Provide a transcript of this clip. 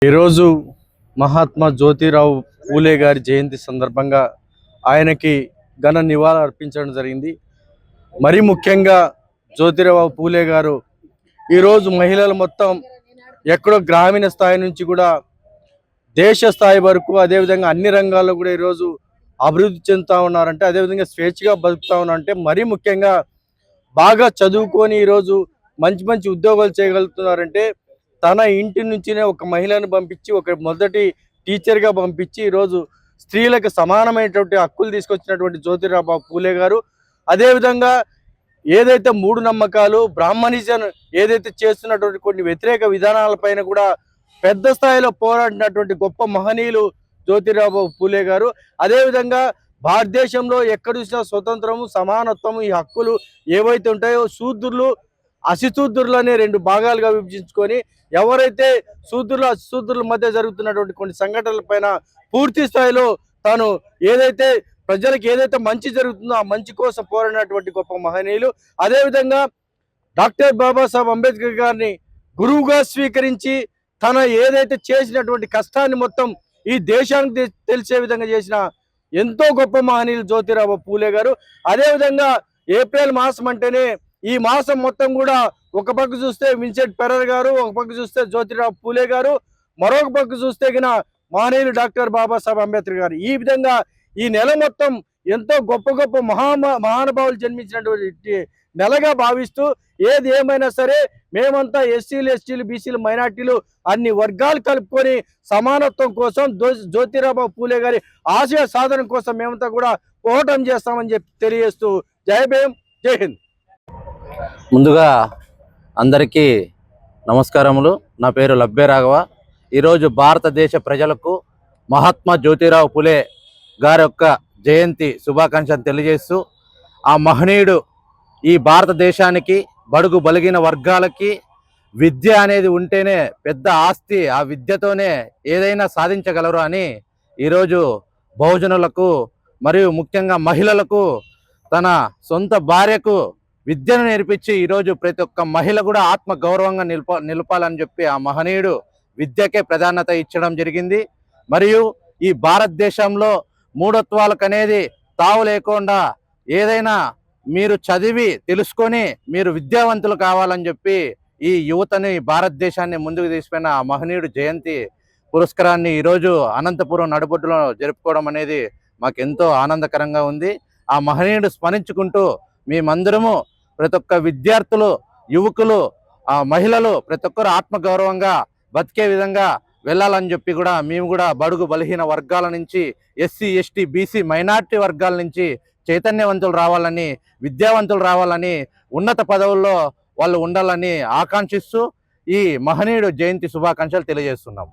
ఈరోజు మహాత్మా జ్యోతిరావు పూలే గారి జయంతి సందర్భంగా ఆయనకి ఘన నివాళులు అర్పించడం జరిగింది. మరి ముఖ్యంగా జ్యోతిరావు పూలే గారు ఈరోజు మహిళలు మొత్తం ఎక్కడో గ్రామీణ స్థాయి నుంచి కూడా దేశ స్థాయి వరకు, అదేవిధంగా అన్ని రంగాల్లో కూడా ఈరోజు అభివృద్ధి చెందుతూ ఉన్నారంటే, అదేవిధంగా స్వేచ్ఛగా బతుకుతూ ఉన్నారంటే, మరీ ముఖ్యంగా బాగా చదువుకొని ఈరోజు మంచి మంచి ఉద్యోగాలు చేయగలుగుతున్నారంటే తన ఇంటి నుంచినే ఒక మహిళను పంపించి, ఒక మొదటి టీచర్గా పంపించి ఈరోజు స్త్రీలకు సమానమైనటువంటి హక్కులు తీసుకొచ్చినటువంటి జ్యోతిరావు పూలే గారు. అదేవిధంగా ఏదైతే మూఢనమ్మకాలు, బ్రాహ్మణిజం ఏదైతే చేస్తున్నటువంటి కొన్ని వ్యతిరేక విధానాలపైన కూడా పెద్ద స్థాయిలో పోరాడినటువంటి గొప్ప మహనీయులు జ్యోతిరావు పూలే గారు. అదేవిధంగా భారతదేశంలో ఎక్కడ చూసినా స్వతంత్రము, సమానత్వము, ఈ హక్కులు ఏవైతే ఉంటాయో శూద్రులు అసిశూద్రులు అనే రెండు భాగాలుగా విభజించుకొని ఎవరైతే శూద్రులు అసిశూద్రుల మధ్య జరుగుతున్నటువంటి కొన్ని సంఘటనల పైన పూర్తి స్థాయిలో తాను ఏదైతే ప్రజలకు ఏదైతే మంచి జరుగుతుందో ఆ మంచి కోసం పోరాడినటువంటి గొప్ప మహనీయులు. అదేవిధంగా డాక్టర్ బాబాసాహెబ్ అంబేద్కర్ గారిని గురువుగా స్వీకరించి తన ఏదైతే చేసినటువంటి కష్టాన్ని మొత్తం ఈ దేశానికి తెలిసే విధంగా చేసిన ఎంతో గొప్ప మహనీయులు జ్యోతిరావు పూలే గారు. అదేవిధంగా ఏప్రిల్ మాసం అంటేనే ఈ మాసం మొత్తం కూడా ఒక పక్క చూస్తే విన్సెంట్ ఫెరర్ గారు, ఒక పక్క చూస్తే జ్యోతిరావు పూలే గారు, మరొక పక్క చూస్తే గిన మహనీయులు డాక్టర్ బాబాసాహెబ్ అంబేద్కర్ గారు. ఈ విధంగా ఈ నెల మొత్తం ఎంతో గొప్ప గొప్ప మహానుభావులు జన్మించినటువంటి నెలగా భావిస్తూ ఏది ఏమైనా సరే మేమంతా ఎస్సీలు, ఎస్టీలు, బీసీలు, మైనార్టీలు అన్ని వర్గాలు కలుపుకొని సమానత్వం కోసం జ్యోతిరావు పూలే గారి ఆశయ సాధన కోసం మేమంతా కూడా పోరాటం చేస్తామని చెప్పి తెలియజేస్తూ జై భీమ్, జై హింద్. ముందుగా అందరికీ నమస్కారములు. నా పేరు లబ్బే రాఘవ. ఈరోజు భారతదేశ ప్రజలకు మహాత్మా జ్యోతిరావు పూలే గారి యొక్క జయంతి శుభాకాంక్షలు తెలియజేస్తూ, ఆ మహనీయుడు ఈ భారతదేశానికి, బడుగు బలిగిన వర్గాలకి విద్య అనేది ఉంటేనే పెద్ద ఆస్తి, ఆ విద్యతోనే ఏదైనా సాధించగలరు అని ఈరోజు బహుజనులకు మరియు ముఖ్యంగా మహిళలకు తన సొంత భార్యకు విద్యను నేర్పించి ఈరోజు ప్రతి ఒక్క మహిళ కూడా ఆత్మ గౌరవంగా నిలపాలని చెప్పి ఆ మహనీయుడు విద్యకే ప్రాధాన్యత ఇచ్చడం జరిగింది. మరియు ఈ భారతదేశంలో మూఢత్వాలకు అనేది తావు లేకుండా ఏదైనా మీరు చదివి తెలుసుకొని మీరు విద్యావంతులు కావాలని చెప్పి ఈ యువతని, భారతదేశాన్ని ముందుకు తీసుకున్న ఆ మహనీయుడు జయంతి పురస్కారాన్ని ఈరోజు అనంతపురం నడుబొడ్డులో జరుపుకోవడం అనేది మాకెంతో ఆనందకరంగా ఉంది. ఆ మహనీయుడు స్మరించుకుంటూ మేమందరము ప్రతి ఒక్క విద్యార్థులు, యువకులు, మహిళలు ప్రతి ఒక్కరు ఆత్మగౌరవంగా బతికే విధంగా వెళ్ళాలని చెప్పి కూడా మేము కూడా బడుగు బలహీన వర్గాల నుంచి, ఎస్సీ, ఎస్టీ, బీసీ, మైనార్టీ వర్గాల నుంచి చైతన్యవంతులు రావాలని, విద్యావంతులు రావాలని, ఉన్నత పదవుల్లో వాళ్ళు ఉండాలని ఆకాంక్షిస్తూ ఈ మహనీయుడు జయంతి శుభాకాంక్షలు తెలియజేస్తున్నాము.